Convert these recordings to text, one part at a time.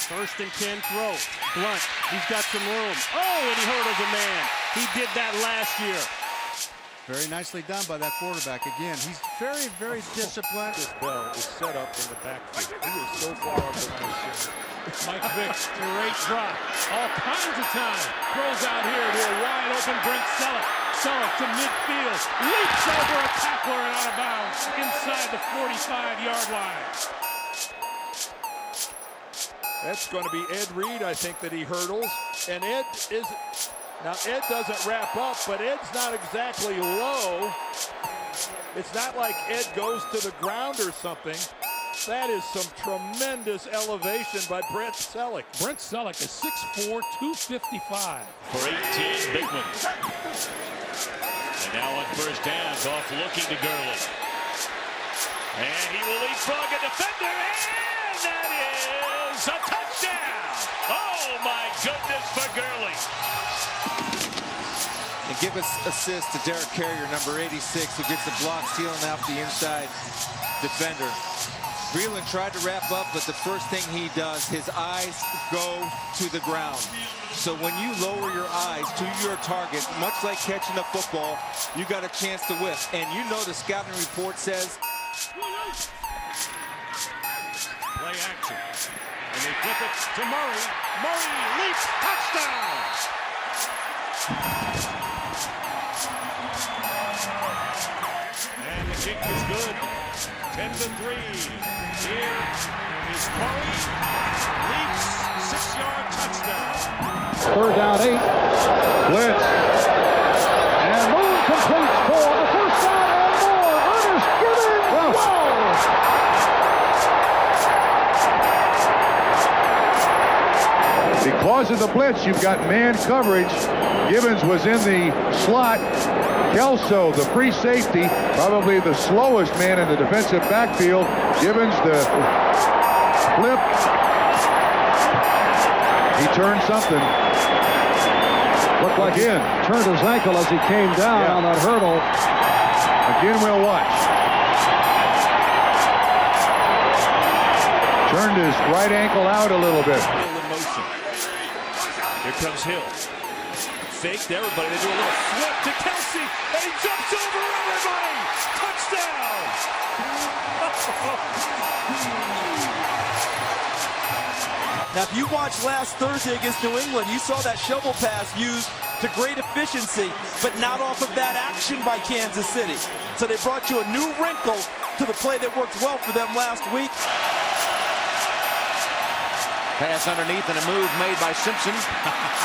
First and 10 throw. Blunt. He's got some room. Oh, and he hurdles a man. He did that last year. Very nicely done by that quarterback. Again, he's very, very disciplined. This Bell is set up in the backfield. He is so far up the line. Mike Vick, great drop. All kinds of time. Throws out here to a wide open Brent Selleck. Selleck to midfield. Leaps over a tackler and out of bounds inside the 45-yard line. That's going to be Ed Reed, I think, that he hurdles. And Ed is... Now, Ed doesn't wrap up, but Ed's not exactly low. It's not like Ed goes to the ground or something. That is some tremendous elevation by Brent Selleck. Brent Selleck is 6'4", 255. For 18, Bigman. And now on first down, Goff looking to Gurley. And he will leapfrog a defender, and that is a touchdown! Oh my goodness for Gurley. And give us assist to Derek Carrier, number 86, who gets the block, stealing out the inside defender. Breeland tried to wrap up, but the first thing he does, his eyes go to the ground. So when you lower your eyes to your target, much like catching a football, you got a chance to whiff. And you know the scouting report says... Play action. And they flip it to Murray. Murray leaps, touchdown! And the kick is good. 10-3. Here is Murray. Leaps, 6-yard touchdown. Third down, 8. Blitz. And Moon completes for the first down and more. Ernest Gibbons. Whoa! Because of the blitz, you've got man coverage. Gibbons was in the slot. Kelso, the free safety, probably the slowest man in the defensive backfield. Gibbons, the flip. He turned something. Looked like again. Turned his ankle as he came down on that hurdle. Again, we'll watch. Turned his right ankle out a little bit. Here comes Hill. Faked everybody. They do a little flip to Kelsey, and he jumps over everybody. Touchdown! Now, if you watched last Thursday against New England, you saw that shovel pass used to great efficiency, but not off of that action by Kansas City. So they brought you a new wrinkle to the play that worked well for them last week. Pass underneath and a move made by Simpson.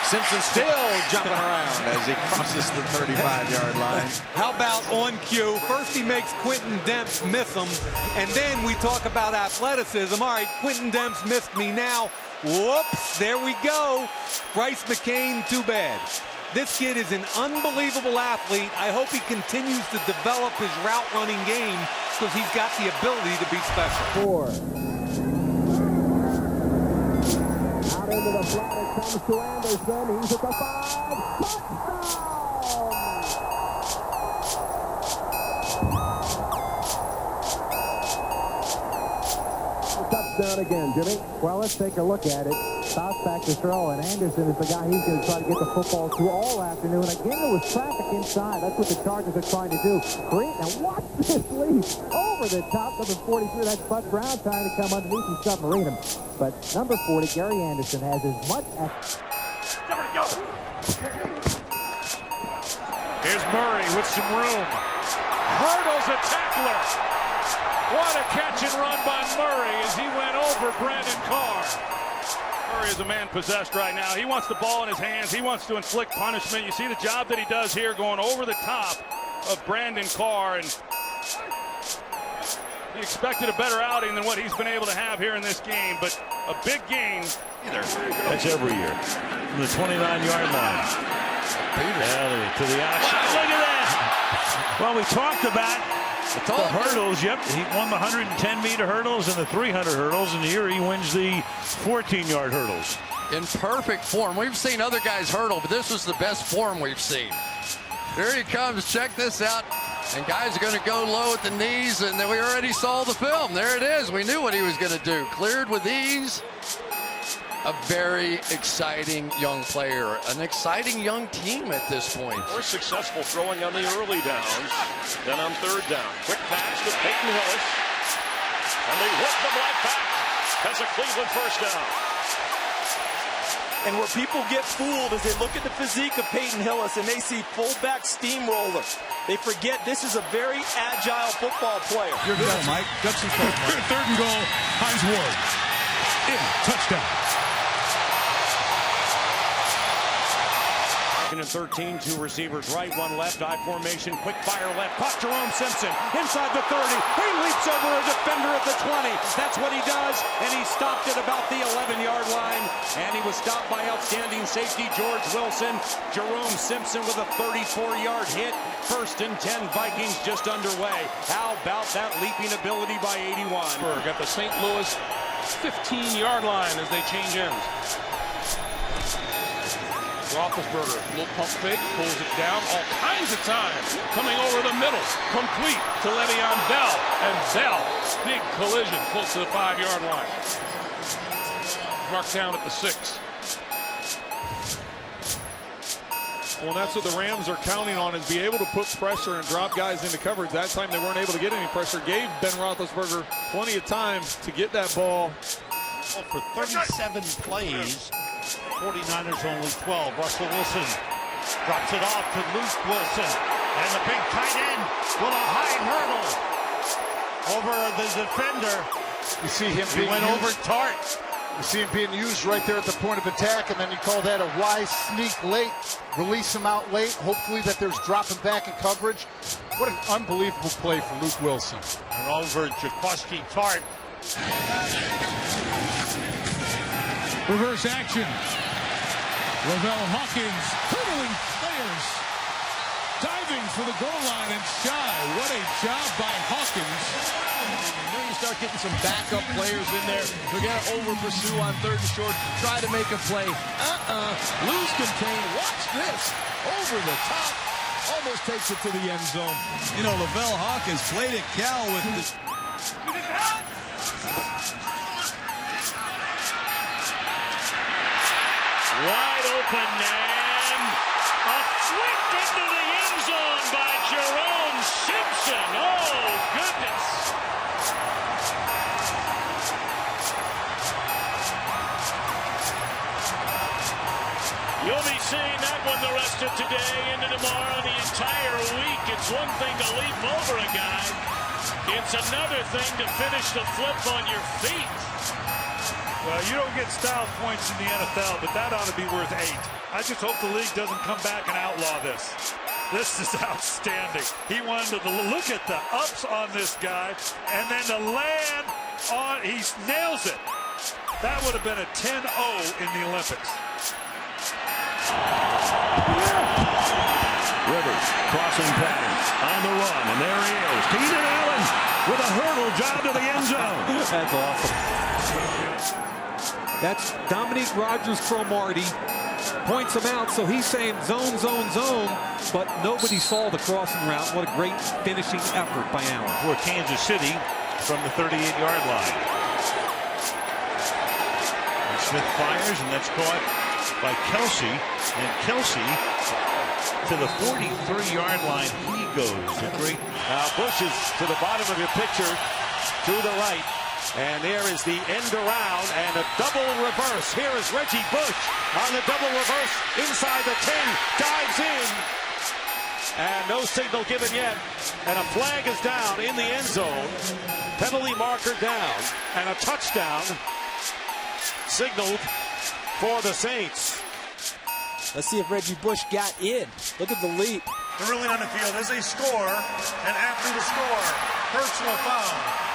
Simpson still jumping around as he crosses the 35-yard line. How about on cue? First he makes Quentin Demps miss him, and then we talk about athleticism. All right, Quentin Demps missed me now. Whoops, there we go. Bryce McCain, too bad. This kid is an unbelievable athlete. I hope he continues to develop his route running game because he's got the ability to be special. 4. Into the flat, it comes to Anderson. He's at the 5. Touchdown again, Jimmy. Well, let's take a look at it. Bounce back to throw, and Anderson is the guy he's going to try to get the football to all afternoon. Again, there was traffic inside. That's what the Chargers are trying to do. Great. Now watch this leap over the top. Number 43, that's Bud Brown trying to come underneath and submarine him. But number 40, Gary Anderson, has as much as... Here's Murray with some room. Hurdles a tackler. What a catch and run by Murray as he went over Brandon Carr. Murray is a man possessed right now. He wants the ball in his hands. He wants to inflict punishment. You see the job that he does here going over the top of Brandon Carr. And he expected a better outing than what he's been able to have here in this game. But a big game. That's every year. From the 29-yard line. Elliott to the outside. Look at that. Well, we talked about the hurdles. Yep, he won the 110-meter hurdles and the 300 hurdles, and here he wins the 14-yard hurdles. In perfect form. We've seen other guys hurdle, but this was the best form we've seen. There he comes. Check this out. And guys are going to go low at the knees, and then we already saw the film. There it is. We knew what he was going to do. Cleared with ease. a very exciting young player, an exciting young team at this point. More successful throwing on the early downs than on third down. Quick pass to Peyton Hillis. And they work them right back. That's a Cleveland first down. And where people get fooled is they look at the physique of Peyton Hillis and they see fullback steamroller. They forget this is a very agile football player. Your goal, Mike. Judson's goal, Mike. Third and goal. Hines Ward. In. Touchdown. 13, two receivers right, one left, I formation, quick fire left, caught Jerome Simpson inside the 30. He leaps over a defender at the 20. That's what he does, and he stopped at about the 11-yard line, and he was stopped by outstanding safety George Wilson. Jerome Simpson with a 34-yard hit. 1st and 10, Vikings just underway. How about that leaping ability by 81? At the St. Louis 15-yard line as they change ends. Roethlisberger, little pump fake, pulls it down, all kinds of time, coming over the middle, complete to Le'Veon Bell, and Bell, big collision, close to the 5-yard line. Marked down at the 6. Well, that's what the Rams are counting on, is be able to put pressure and drop guys into coverage. That time they weren't able to get any pressure. Gave Ben Roethlisberger plenty of time to get that ball. Well, for 37 plays, 49ers only 12. Russell Wilson drops it off to Luke Wilson. And the big tight end with a high hurdle over the defender. You see him He went over Tart. You see him being used right there at the point of attack, and then you call that a wise sneak late. Release him out late. Hopefully that there's dropping back in coverage. What an unbelievable play for Luke Wilson. And over Jaquiski Tart. Reverse action. Lavelle Hawkins hurdling players. Diving for the goal line and shy. What a job by Hawkins. Then you start getting some backup players in there. They're going to over-pursue on 3rd and short. Try to make a play. Lose contain. Watch this. Over the top. Almost takes it to the end zone. You know, Lavelle Hawkins played at Cal with this. Wide open and a flick into the end zone by Jerome Simpson. Oh, goodness. You'll be seeing that one the rest of today, into tomorrow, the entire week. It's one thing to leap over a guy. It's another thing to finish the flip on your feet. Well, you don't get style points in the NFL, but that ought to be worth 8. I just hope the league doesn't come back and outlaw this. This is outstanding. He wanted to look at the ups on this guy, and then to land on, he nails it. That would have been a 10-0 in the Olympics. Rivers, crossing pattern, on the run, and there he is. Keenan Allen with a hurdle job to the end zone. That's awesome. That's Dominique Rodgers-Cromartie. Points him out, so he's saying zone, zone, zone, but nobody saw the crossing route. What a great finishing effort by Allen. For Kansas City from the 38-yard line. And Smith fires, and that's caught by Kelsey. And Kelsey to the 43-yard line. He goes. A great. Bush is to the bottom of your picture, to the right. And there is the end around and a double reverse. Here is Reggie Bush on the double reverse inside the 10, dives in. And no signal given yet. And a flag is down in the end zone. Penalty marker down. And a touchdown signaled for the Saints. Let's see if Reggie Bush got in. Look at the leap. They're really on the field. As they score, and after the score, personal foul.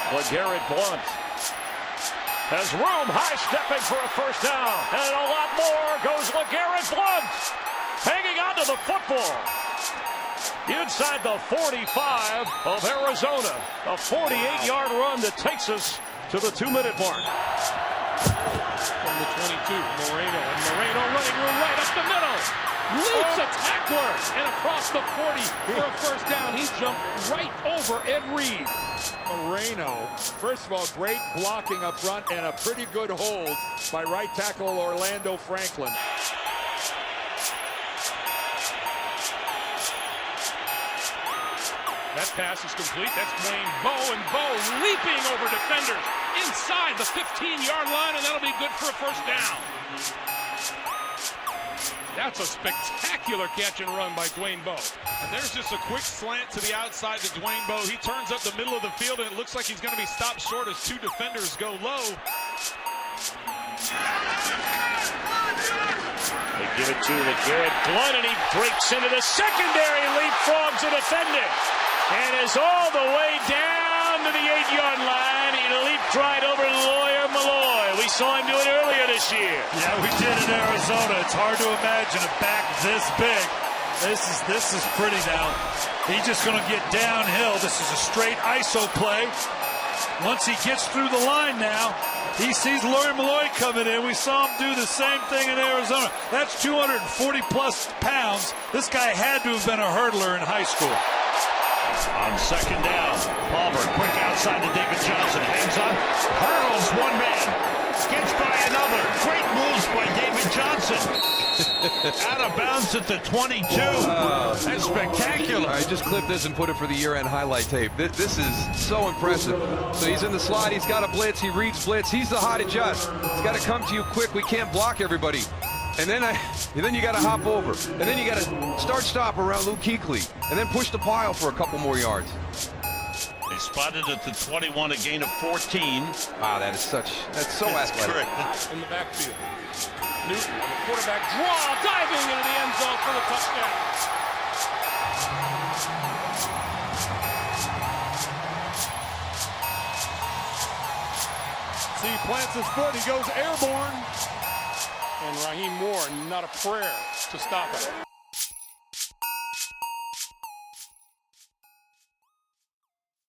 LeGarrette Blount has room, high stepping for a first down. And a lot more goes LeGarrette Blount, hanging onto the football. Inside the 45 of Arizona. A 48-yard run that takes us to the 2-minute mark. From the 22, Moreno. And Moreno running room right up the middle. leaps a tackler and across the 40 for a first down. He jumped right over Ed Reed. Moreno, first of all, great blocking up front and a pretty good hold by right tackle Orlando Franklin. That pass is complete. That's Dwayne Bowe, and Bowe leaping over defenders inside the 15-yard line, and that'll be good for a first down. That's a spectacular catch and run by Dwayne Bowe. And there's just a quick slant to the outside to Dwayne Bowe. He turns up the middle of the field, and it looks like he's going to be stopped short as two defenders go low. They give it to LeGarrette Blount, and he breaks into the secondary, leapfrogs a defender, and is all the way down to the 8-yard line. He leaped right over Lawyer Malloy. We saw him do it earlier this year. Yeah, we did in Arizona. It's hard to imagine a back this big. This is pretty now. He's just going to get downhill. This is a straight ISO play. Once he gets through the line now, he sees Lawyer Malloy coming in. We saw him do the same thing in Arizona. That's 240-plus pounds. This guy had to have been a hurdler in high school. On second down, Palmer quick outside to David Johnson. Hangs on, hurdles one man, gets by another. Great moves by David Johnson. Out of bounds at the 22. That's spectacular. All right, just clip this and put it for the year-end highlight tape. This is so impressive. So he's in the slot. He's got a blitz. He reads blitz. He's the hot adjust. It's got to come to you quick. We can't block everybody. And then you got to hop over. And then you got to start-stop around Luke Kuechly. And then push the pile for a couple more yards. They spotted at the 21, a gain of 14. Wow, that's so athletic. Correct. In the backfield. Newton, on the quarterback draw, diving into the end zone for the touchdown. See, he plants his foot, he goes airborne. And Raheem Moore, not a prayer to stop it.